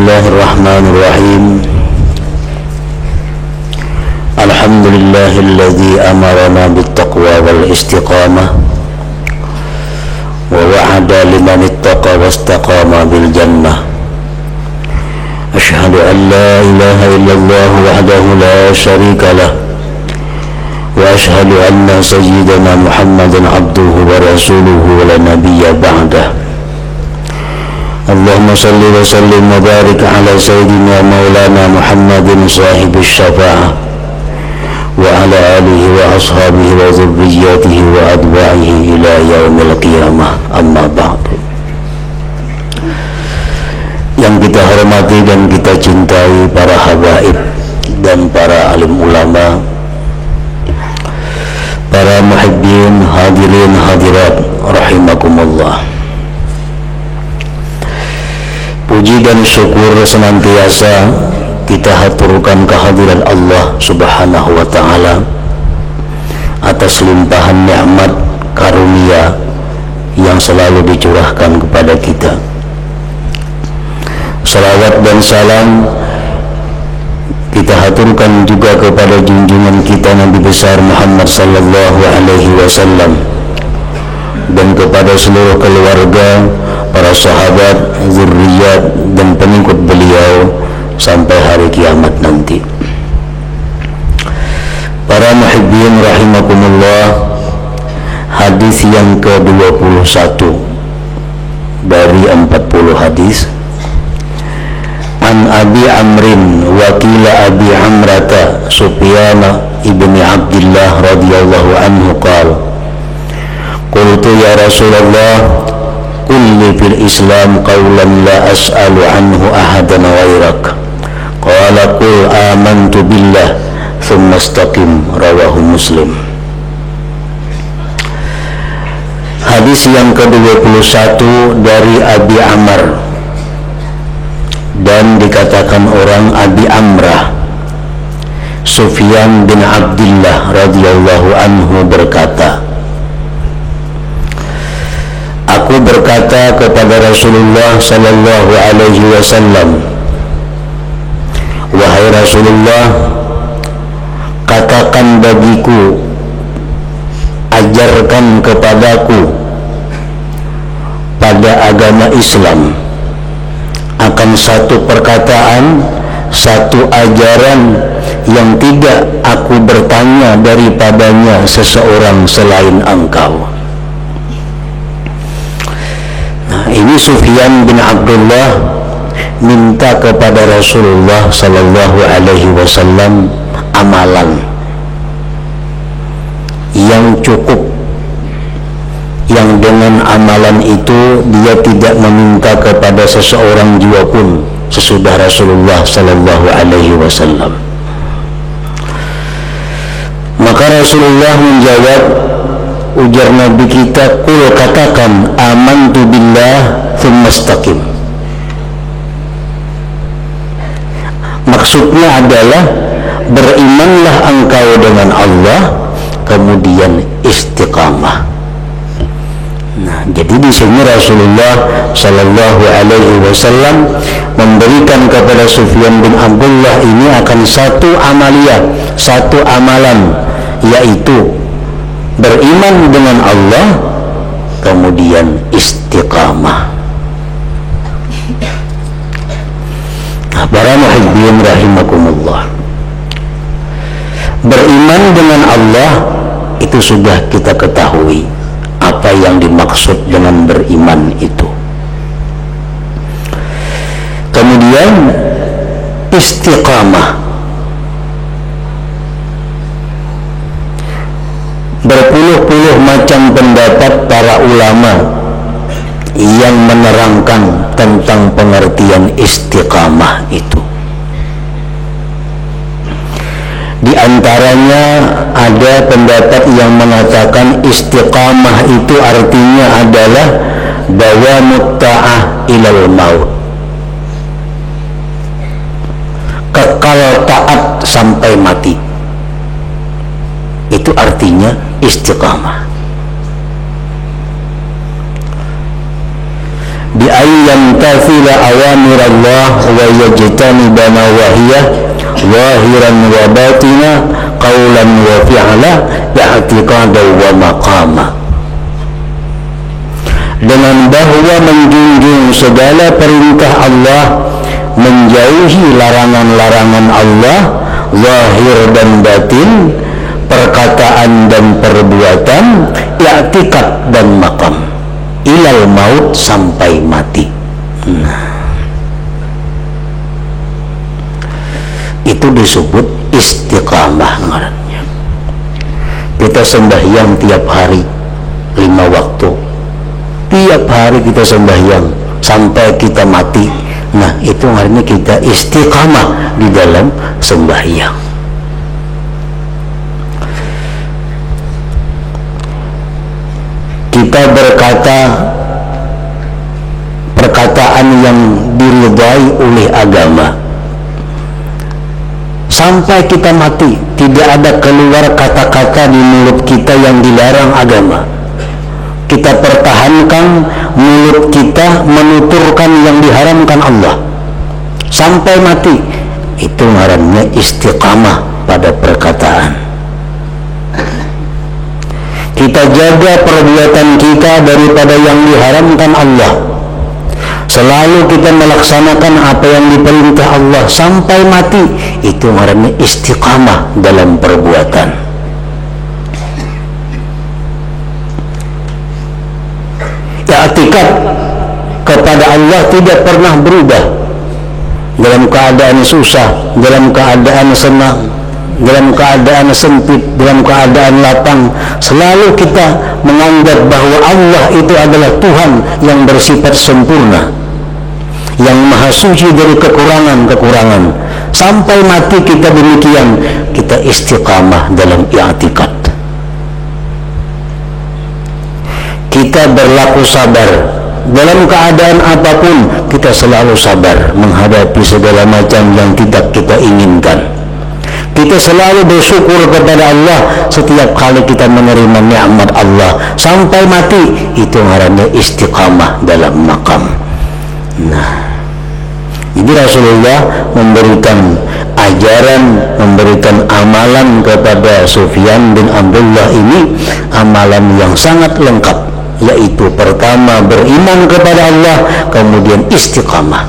Bismillahirrahmanirrahim. Alhamdulillahilladzi amarana bittaqwa wal istiqamah wa wa'ada liman ittaqa wastaqama bil jannah. Asyhadu an la ilaha illallah wahdahu la syarika lah wa asyhadu anna sayyidana Muhammadan abduhu wa rasuluhu wa la nabiyya ba'dah. Allahumma salli wa sallim wa barik ala sayyidina maulana Muhammadin sahibis syafa'ah wa ala alihi wa ashabihi wa dhurriyyatihi wa adwa'ihi ila yaumil qiyamah, amma ba'du. Yang kita hormati dan kita cintai para habaib dan para alim ulama, para muhibbin, hadirin hadirat rahimakumullah. Puji dan syukur senantiasa kita haturkan kehadiran Allah Subhanahu wa ta'ala atas limpahan nikmat karunia yang selalu dicurahkan kepada kita. Salawat dan salam kita haturkan juga kepada junjungan kita Nabi besar Muhammad sallallahu alaihi wasallam dan kepada seluruh keluarga, para sahabat, zurriyat dan pengikut beliau sampai hari kiamat nanti. Para muhibbin rahimakumullah, hadis yang ke-21 dari 40 hadis. An Abi Amrin wakila Abi Amrata Sufyan ibni Abdullah radhiyallahu anhu qala qultu ya Rasulullah kulli fil Islam qawlan la as'alu anhu ahadan ghairak qala qul amantu billah thumma istaqim, rawahu Muslim. Hadis yang ke-21 dari Abi Amr, dan dikatakan orang Abi Amrah. Sufyan bin Abdullah radhiyallahu anhu berkata, aku berkata kepada Rasulullah sallallahu alaihi wasallam, wahai Rasulullah, katakan bagiku, ajarkan kepadaku pada agama Islam akan satu perkataan, satu ajaran yang tidak aku bertanya daripadanya seseorang selain engkau. Nah, ini Sufyan bin Abdullah minta kepada Rasulullah sallallahu alaihi wasallam amalan yang cukup, yang dengan amalan itu dia tidak meminta kepada seseorang jua pun sesudah Rasulullah sallallahu alaihi wasallam. Maka Rasulullah menjawab, ujar Nabi kita, qul katakan amantu billah tsumma istaqim. Maksudnya adalah berimanlah engkau dengan Allah kemudian istiqamah. Nah, jadi di sini Rasulullah sallallahu alaihi wasallam memberikan kepada Sufyan bin Abdullah ini akan satu amaliyah, satu amalan, yaitu beriman dengan Allah kemudian istiqamah. Nah, para muhibbin rahimakumullah, beriman dengan Allah itu sudah kita ketahui apa yang dimaksud dengan beriman itu. Kemudian istiqamah, berpuluh-puluh macam pendapat para ulama yang menerangkan tentang pengertian istiqamah itu. Di antaranya ada pendapat yang mengatakan istiqamah itu artinya adalah dawamut ta'ah ilal maut, kekal taat sampai mati. Itu artinya istiqamah. bi ayyan tafila awamir Allah wa yajtaniba nawahiyah zahiran wa batina qawlan wa fi'la i'tiqadan wa maqama. Dengan bahwa menjunjung segala perintah Allah, menjauhi larangan-larangan Allah, zahir dan batin, perkataan dan perbuatan, i'tikad dan maqam, ilal maut, sampai mati. Itu disebut istiqamah ngarannya. Kita sembahyang tiap hari 5 waktu, tiap hari kita sembahyang sampai kita mati. Nah, itu ngarannya kita istiqamah di dalam sembahyang. Kita berkata perkataan yang diridai oleh agama sampai kita mati, tidak ada keluar kata-kata di mulut kita yang dilarang agama. Kita pertahankan mulut kita menuturkan yang diharamkan Allah sampai mati. Itu ngarannya istiqamah pada perkataan. Kita jaga perbuatan kita daripada yang diharamkan Allah. Selalu kita melaksanakan apa yang diperintah Allah sampai mati. Itu ngarannya istiqamah dalam perbuatan. I'tikad kepada Allah tidak pernah berubah. Dalam keadaan susah, dalam keadaan senang, dalam keadaan sempit, dalam keadaan lapang, selalu kita menganggap bahwa Allah itu adalah Tuhan yang bersifat sempurna, yang maha suci dari kekurangan-kekurangan. Sampai mati kita demikian, kita istiqamah dalam i'tikad. Kita berlaku sabar dalam keadaan apapun. Kita selalu sabar menghadapi segala macam yang tidak kita inginkan. Kita selalu bersyukur kepada Allah setiap kali kita menerima nikmat Allah sampai mati. Itu ngarannya istiqamah dalam maqam. Nah, jadi Rasulullah memberikan ajaran, memberikan amalan kepada Sufyan bin Abdullah ini, amalan yang sangat lengkap, yaitu pertama beriman kepada Allah, kemudian istiqamah.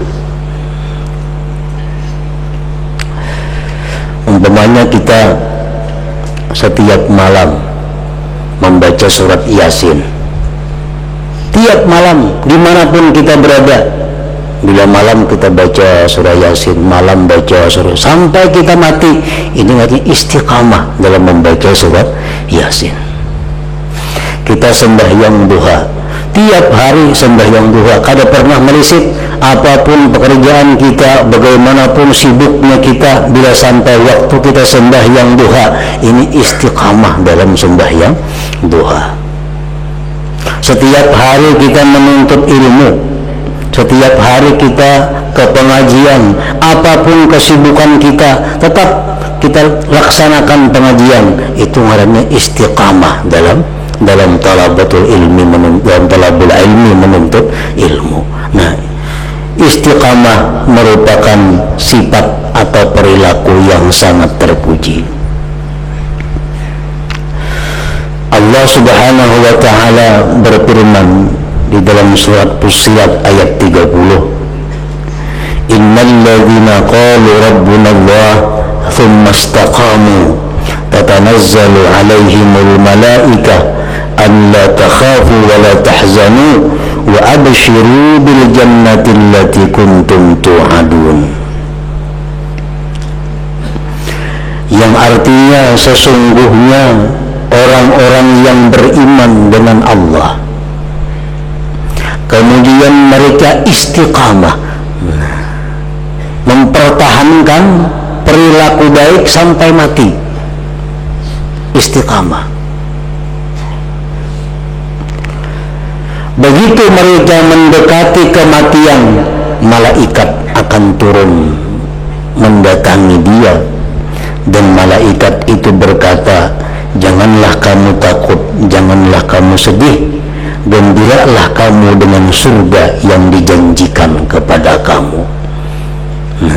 Umpamanya kita setiap malam membaca surat Yasin, tiap malam dimanapun kita berada. Bila malam kita baca surah Yasin, malam baca surah sampai kita mati. Ini artinya istiqamah dalam membaca surat Yasin. Kita sembahyang duha, tiap hari sembahyang duha, kada pernah meleset. Apapun pekerjaan kita, bagaimanapun sibuknya kita, bila sampai waktu kita sembahyang duha, ini istiqamah dalam sembahyang duha. Setiap hari kita menuntut ilmu, setiap hari kita ke pengajian, apapun kesibukan kita, tetap kita laksanakan pengajian. Itu ngarannya istiqamah dalam talabatul ilmi, dalam talabul ilmi, menuntut ilmu. Nah, istiqamah merupakan sifat atau perilaku yang sangat terpuji. Allah Subhanahu wa ta'ala berfirman di dalam surat Fussilat ayat 30, innal ladzina qalu rabbuna Allah thumma istaqamu tatanazzalu alaihimul malaikah an la takhafu wa la tahzanu wa abshiru bil jannati allati kuntum tu'adun. Yang artinya sesungguhnya orang-orang yang beriman dengan Allah, kemudian mereka istiqamah mempertahankan perilaku baik sampai mati. Istiqamah. Begitu mereka mendekati kematian, malaikat akan turun mendatangi dia, dan malaikat itu berkata, janganlah kamu takut, janganlah kamu sedih, gembiralah kamu dengan surga yang dijanjikan kepada kamu.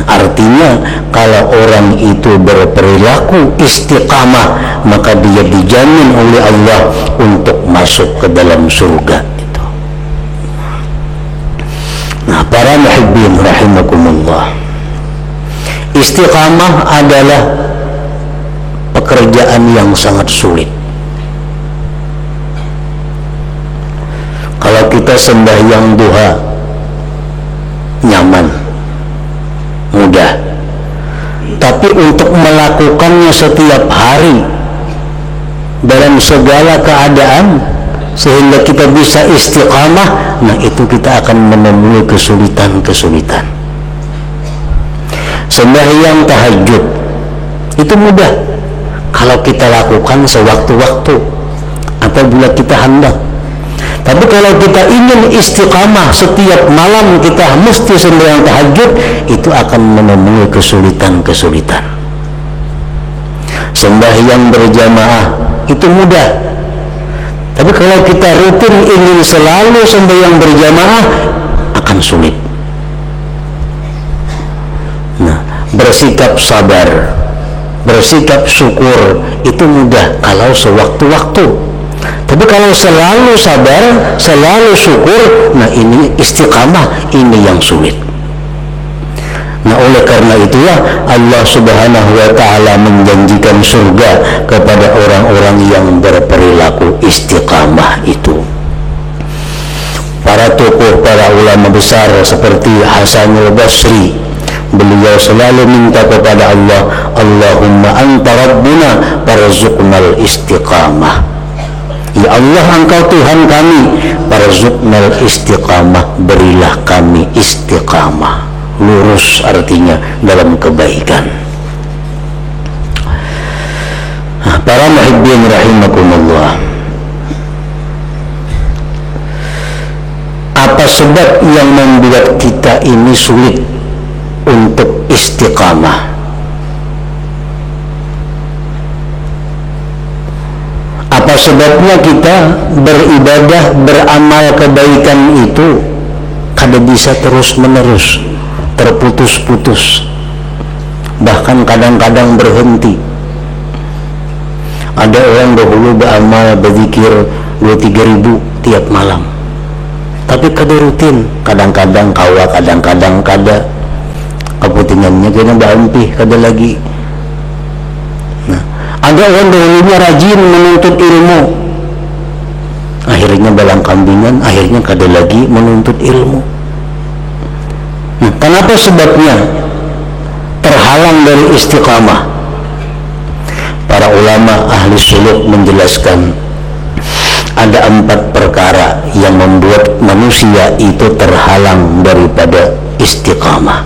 Artinya kalau orang itu berperilaku istiqamah, maka dia dijamin oleh Allah untuk masuk ke dalam surga itu. Nah, para muhibbin rahimakumullah, istiqamah adalah pekerjaan yang sangat sulit. Kalau kita sembahyang duha nyaman, mudah, tapi untuk melakukannya setiap hari dalam segala keadaan sehingga kita bisa istiqamah, nah itu kita akan menemui kesulitan-kesulitan. Sembahyang tahajud itu mudah kalau kita lakukan sewaktu-waktu apabila kita hendak. Tapi kalau kita ingin istiqamah setiap malam kita mesti sembahyang tahajud, itu akan menemui kesulitan-kesulitan. Sembahyang berjamaah itu mudah, tapi kalau kita rutin ingin selalu sembahyang berjamaah akan sulit. Nah, bersikap sabar, bersikap syukur itu mudah kalau sewaktu-waktu. Tapi kalau selalu sabar, selalu syukur, nah ini istiqamah, ini yang sulit. Nah, oleh karena itulah Allah Subhanahu wa ta'ala menjanjikan surga kepada orang-orang yang berperilaku istiqamah itu. Para tokoh, para ulama besar seperti Hasan al-Basri, beliau selalu minta kepada Allah, Allahumma anta rabbuna farzuqnal istiqamah. Ya Allah, Engkau Tuhan kami, farzuqnal istiqamah, berilah kami istiqamah, lurus artinya dalam kebaikan. Para muhibbin rahimakumullah, apa sebab yang membuat kita ini sulit untuk istiqamah? Apa sebabnya kita beribadah, beramal kebaikan itu kada bisa terus-menerus, terputus-putus, bahkan kadang-kadang berhenti? Ada orang dahulu beramal, berzikir 2-3 ribu tiap malam, tapi kada rutin, kadang-kadang kawa, kadang-kadang kada, kepentingannya kena berampih, kada lagi. Ada orang dahulunya rajin menuntut ilmu, akhirnya balang kambingan, akhirnya kada lagi menuntut ilmu. Nah, kenapa sebabnya terhalang dari istiqamah? Para ulama ahli suluk menjelaskan ada 4 perkara yang membuat manusia itu terhalang daripada istiqamah.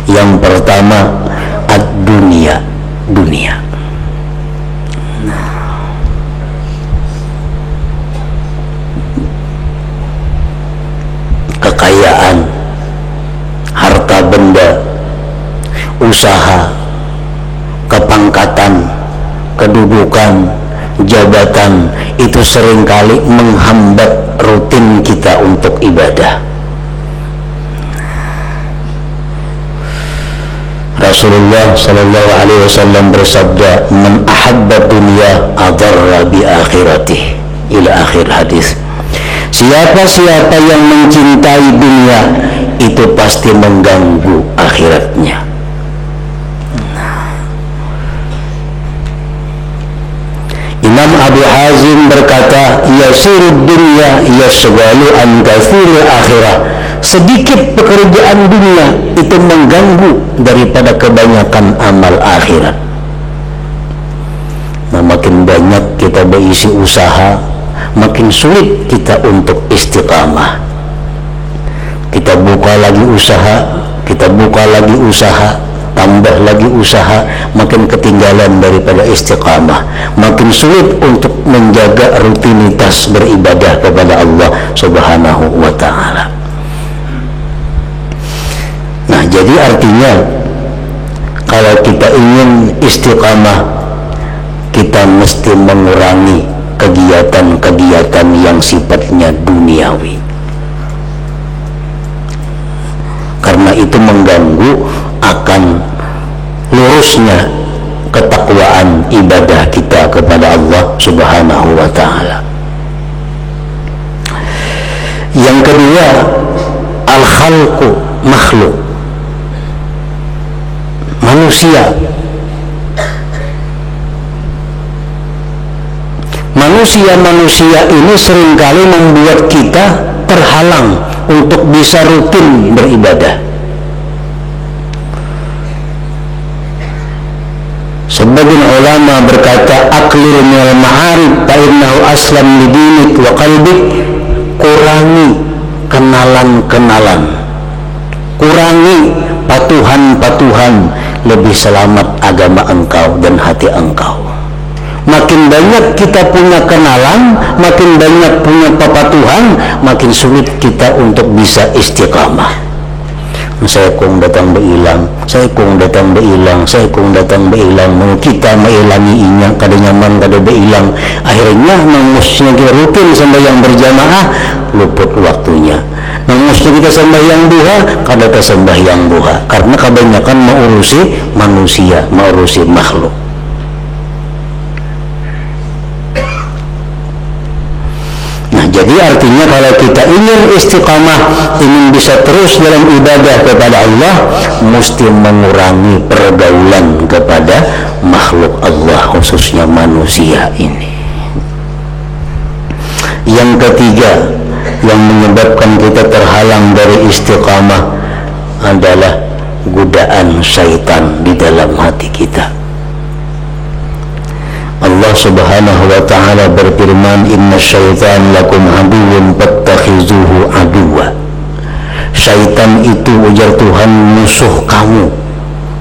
Yang pertama, ad-dunya, dunia. Kekayaan, harta benda, usaha, kepangkatan, kedudukan, jabatan, itu seringkali menghambat rutin kita untuk ibadah. Rasulullah sallallahu alaihi wasallam bersabda, "Man ahabba dunya adarra bi akhiratih." Ila akhir hadis. Siapa-siapa yang mencintai dunia itu pasti mengganggu akhiratnya. Imam Abu Hazim berkata, "Yasirud dunya yashghalu an katsiril akhirah." Sedikit pekerjaan dunia itu mengganggu daripada kebanyakan amal akhirat. Nah, makin banyak kita berisi usaha, makin sulit kita untuk istiqamah. Kita buka lagi usaha, kita buka lagi usaha, tambah lagi usaha, makin ketinggalan daripada istiqamah, makin sulit untuk menjaga rutinitas beribadah kepada Allah Subhanahu wa ta'ala. Nah, jadi artinya kalau kita ingin istiqamah, kita mesti mengurangi kegiatan kegiatan-kegiatan yang sifatnya duniawi. Karena itu mengganggu akan lurusnya ketakwaan ibadah kita kepada Allah Subhanahu wa ta'ala. Yang kedua, al-khalqu, makhluk, manusia. Manusia ini seringkali membuat kita terhalang untuk bisa rutin beribadah. Sebagian ulama berkata, aqlil minal ma'arif fa innahu aslam lidinik wa qalbik. Kurangi kenalan-kenalan, kurangi patuhan-patuhan, lebih selamat agama engkau dan hati engkau. Makin banyak kita punya kenalan, makin banyak punya papatuhan, makin sulit kita untuk bisa istiqamah. Saya kong datang beilang, saya kong datang beilang, saya kong datang beilang, mau kita meilangi inya kada nyaman kada beilang. Akhirnya mengusnya kita rutin sembahyang berjamaah, luput waktunya. Mengusnya kita sembahyang duha, kada ke sembahyang duha, karena kebanyakan mengurusi manusia, mengurusi makhluk. Jadi artinya kalau kita ingin istiqamah, ingin bisa terus dalam ibadah kepada Allah, mesti mengurangi pergaulan kepada makhluk Allah, khususnya manusia ini. Yang ketiga yang menyebabkan kita terhalang dari istiqamah adalah godaan syaitan di dalam hati kita. Allah Subhanahu wa ta'ala berfirman, inna syaitan lakum aduwwun fattakhizuhu aduwwa. Syaitan itu, ujar Tuhan, musuh kamu,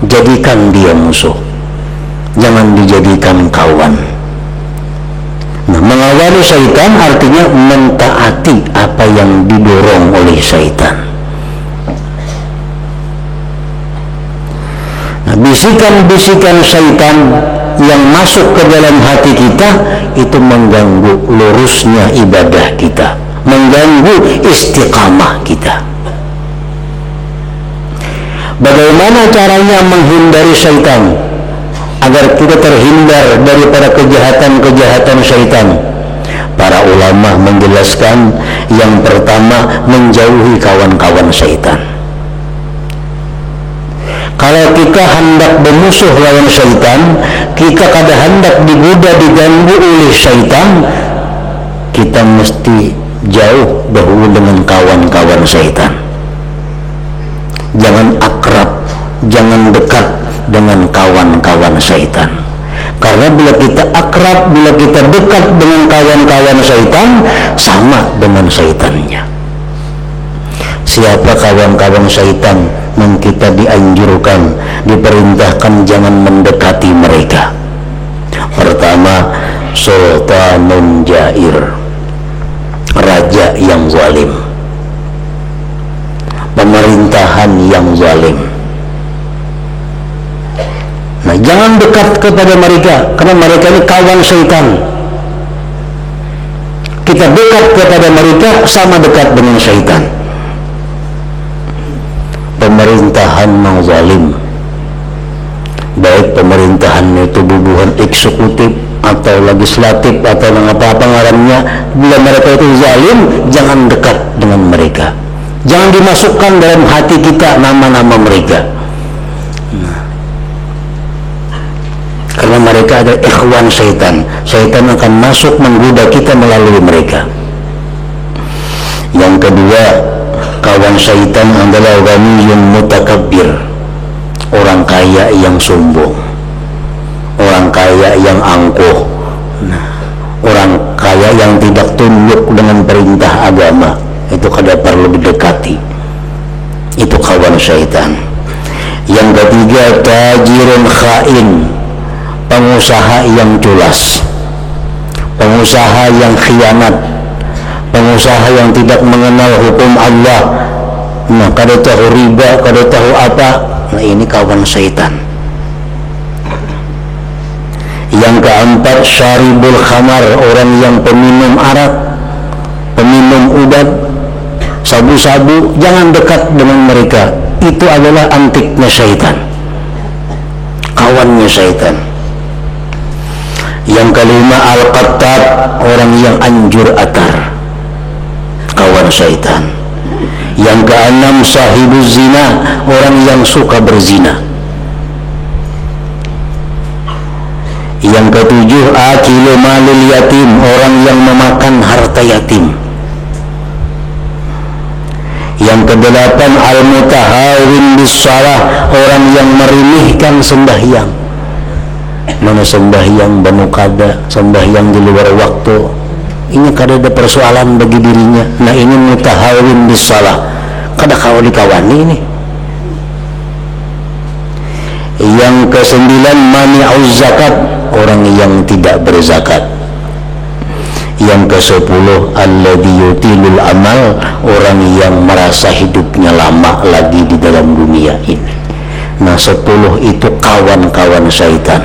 jadikan dia musuh, jangan dijadikan kawan. Nah, mengawali syaitan artinya mentaati apa yang didorong oleh syaitan. Nah, bisikan-bisikan syaitan yang masuk ke dalam hati kita itu mengganggu lurusnya ibadah kita, mengganggu istiqamah kita. Bagaimana caranya menghindari syaitan agar kita terhindar daripada kejahatan-kejahatan syaitan? Para ulama menjelaskan, yang pertama, menjauhi kawan-kawan syaitan. Kalau kita hendak bermusuh lawan syaitan, kita kada hendak digoda, diganggu oleh syaitan, kita mesti jauh dahulu dengan kawan-kawan syaitan. Jangan akrab, jangan dekat dengan kawan-kawan syaitan. Karena bila kita akrab, bila kita dekat dengan kawan-kawan syaitan, sama dengan syaitannya. Siapa kawan-kawan syaitan yang kita dianjurkan, diperintahkan jangan mendekati mereka? Pertama, sultanun jair, raja yang zalim, pemerintahan yang zalim. Nah, jangan dekat kepada mereka, karena mereka ini kawan syaitan. Kita dekat kepada mereka sama dekat dengan syaitan. Pemerintahan yang zalim, baik pemerintahan itu bubuhan eksekutif atau legislatif atau apa-apa ngarannya, bila mereka itu zalim, jangan dekat dengan mereka. Jangan dimasukkan dalam hati kita nama-nama mereka. Karena mereka ada ikhwan syaitan. Syaitan akan masuk menggoda kita melalui mereka. Yang kedua, kawan syaitan adalah ghaniyun mutakabbir, orang kaya yang sombong, orang kaya yang angkuh, orang kaya yang tidak tunduk dengan perintah agama. Itu kada perlu didekati. Itu kawan syaitan. Yang ketiga, tajirun khain, pengusaha yang culas, pengusaha yang khianat, pengusaha yang tidak mengenal hukum Allah. Nah, kada tahu riba, kada tahu apa. Nah, ini kawan syaitan. Yang keempat, syaribul khamar, orang yang peminum arak, peminum obat, sabu-sabu, jangan dekat dengan mereka. Itu adalah antiknya syaitan, kawannya syaitan. Yang kelima, al-qattat, orang yang anjur atar, kawan syaitan. Yang keenam, sahibuz zina, orang yang suka berzina. Yang ketujuh, akilu malil yatim, orang yang memakan harta yatim. Yang kedelapan, al-mutahawin bis-shalah, orang yang merimihkan sembahyang. Mana sembahyang banu kada, sembahyang di luar waktu, ini kada ada persoalan bagi dirinya. Nah, ini mutahawin bis-shalah, kada kau dikawani ini. Yang kesembilan, mani'uz zakat, orang yang tidak berzakat. Yang ke-10, alladzi yutilul amal, orang yang merasa hidupnya lama lagi di dalam dunia ini. Nah, 10 itu kawan-kawan syaitan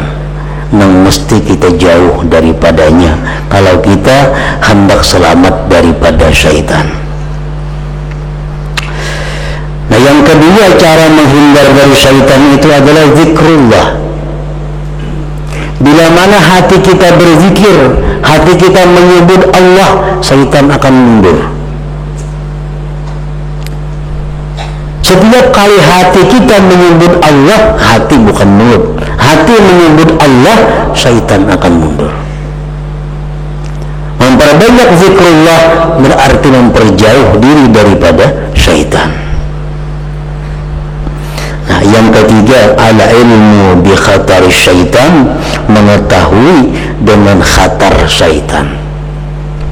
yang mesti kita jauh daripadanya kalau kita hendak selamat daripada syaitan. Nah, yang kedua, cara menghindar dari syaitan itu adalah zikrullah. Bila mana hati kita berzikir, hati kita menyebut Allah, syaitan akan mundur. Setiap kali hati kita menyebut Allah, hati bukan mulut, hati menyebut Allah, syaitan akan mundur. Memperbanyak zikrullah berarti memperjauh diri daripada syaitan. Nah, yang ketiga, al-ilmu bi khatar syaitan, mengetahui dengan khatar syaitan.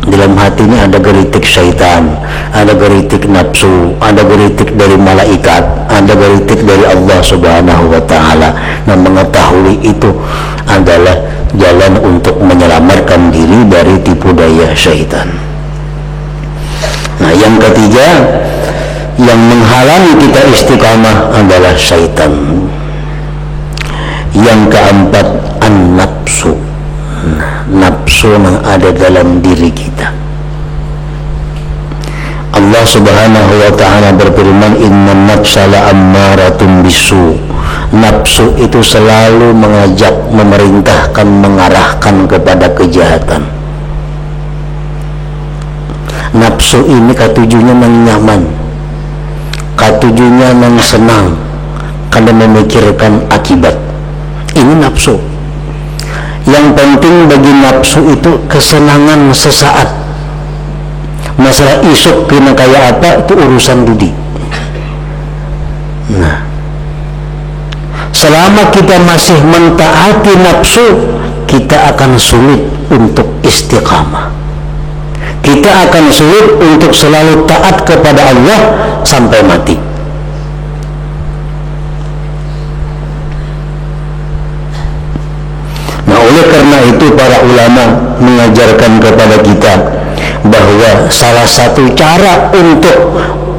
Dalam hati ini ada geritik syaitan, ada geritik nafsu, ada geritik dari malaikat, ada geritik dari Allah Subhanahu wa ta'ala. Nah, mengetahui itu adalah jalan untuk menyelamatkan diri dari tipu daya syaitan. Nah, yang ketiga, yang menghalangi kita istiqamah adalah syaitan. Yang keempat, an-nafsu, nafsu yang ada dalam diri kita. Allah Subhanahu wa ta'ala berfirman, innan nafsa la'ammaratun bisu, nafsu itu selalu mengajak, memerintahkan, mengarahkan kepada kejahatan. Nafsu ini katujunya nang nyaman, katujunya nang senang, karena memikirkan akibat. Ini nafsu. Yang penting bagi nafsu itu kesenangan sesaat. Masalah isuk kena kayak apa, itu urusan dudi. Nah, selama kita masih mentaati nafsu, kita akan sulit untuk istiqamah. Kita akan sulit untuk selalu taat kepada Allah sampai mati. Nah, oleh karena itu para ulama mengajarkan kepada kita bahwa salah satu cara untuk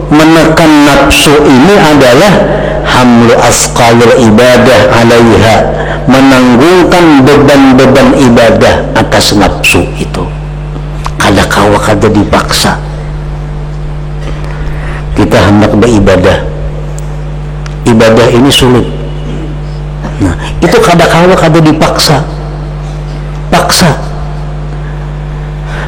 menekan nafsu ini adalah hamlu asqalil ibadah alaiha, menanggungkan beban-beban ibadah atas nafsu itu. Kada kawa kada dipaksa. Kita hendak beribadah, ibadah ini sulit. Nah, itu kada kawa kada dipaksa. Paksa.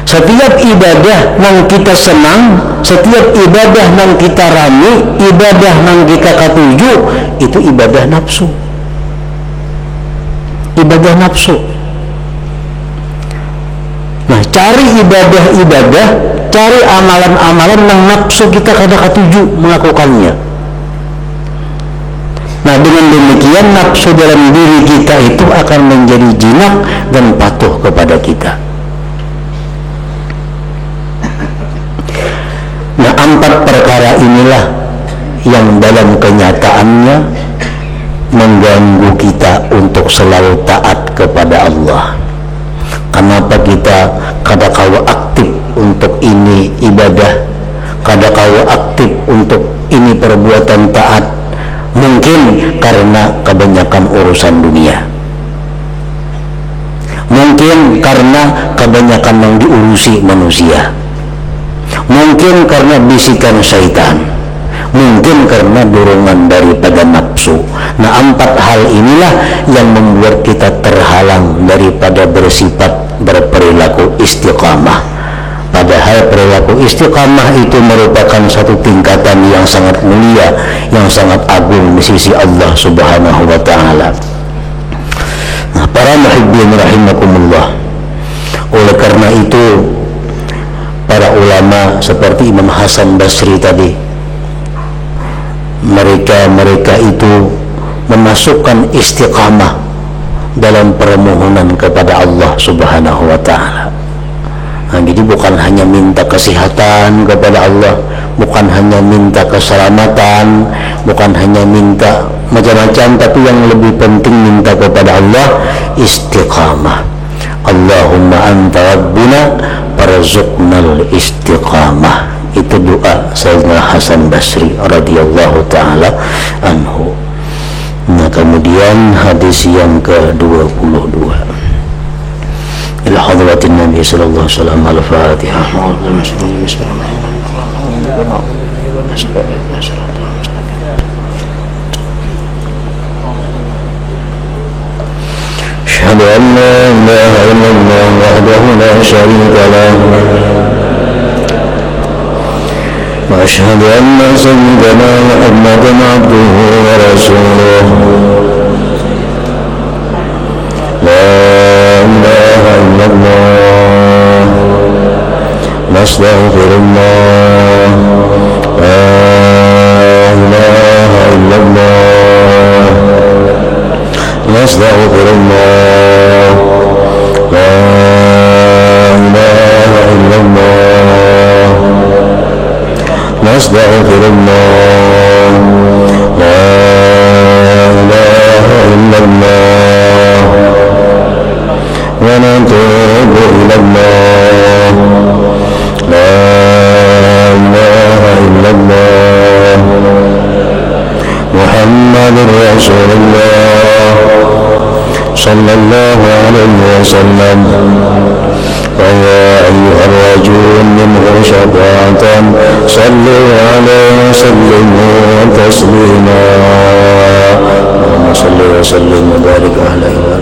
Setiap ibadah yang kita senang, setiap ibadah yang kita rami, ibadah yang kita katuju, itu ibadah nafsu. Ibadah nafsu. Nah, cari ibadah-ibadah, cari amalan-amalan yang nafsu kita kada katuju melakukannya. Nah, dengan demikian nafsu dalam diri kita itu akan menjadi jinak dan patuh kepada kita. Nah, 4 perkara inilah yang dalam kenyataannya mengganggu kita untuk selalu taat kepada Allah. Kenapa kita kadang-kala aktif untuk ini ibadah, kadang-kala aktif untuk ini perbuatan taat? Mungkin karena kebanyakan urusan dunia. Mungkin karena kebanyakan yang diurusi manusia, mungkin karena bisikan syaitan, mungkin karena dorongan daripada nafsu. Nah, 4 hal inilah yang membuat kita terhalang daripada berperilaku istiqamah. Padahal perilaku istiqamah itu merupakan satu tingkatan yang sangat mulia, yang sangat agung di sisi Allah Subhanahu wa Ta'ala. Nah, para muhibbin rahimakumullah, oleh karena itu para ulama seperti Imam Hasan Basri tadi, mereka itu memasukkan istiqamah dalam permohonan kepada Allah Subhanahu wa Ta'ala. Nah, jadi bukan hanya minta kesehatan kepada Allah, bukan hanya minta keselamatan, bukan hanya minta macam-macam, tapi yang lebih penting minta kepada Allah istiqamah. Allahumma anta rabbuna farzuqnal istiqamah. Itu doa Sayyidina Hasan Basri radhiyallahu taala anhu. Nah, kemudian hadis yang ke-22 ila hadratin Nabi sallallahu alaihi wasallam. Al-Fatihah. Asyhadu an la ilaha illallah wahdahu la syarika lahu wa asyhadu anna sayyidana Muhammadan abduhu wa rasuluh. Astaghfirullah, la ilaha illallah, astaghfirullah, la ilaha illallah, astaghfirullah, la ilaha illallah, wa natubu ilallah, la ilaha illallah, Muhammadur Rasulullah sallallahu alaihi wasallam. Wa ya ayyuhar rajul minhu syafa'atan sallu alaihi wa sallimu taslima. Allahumma salli wa sallim wa barik alaihi wa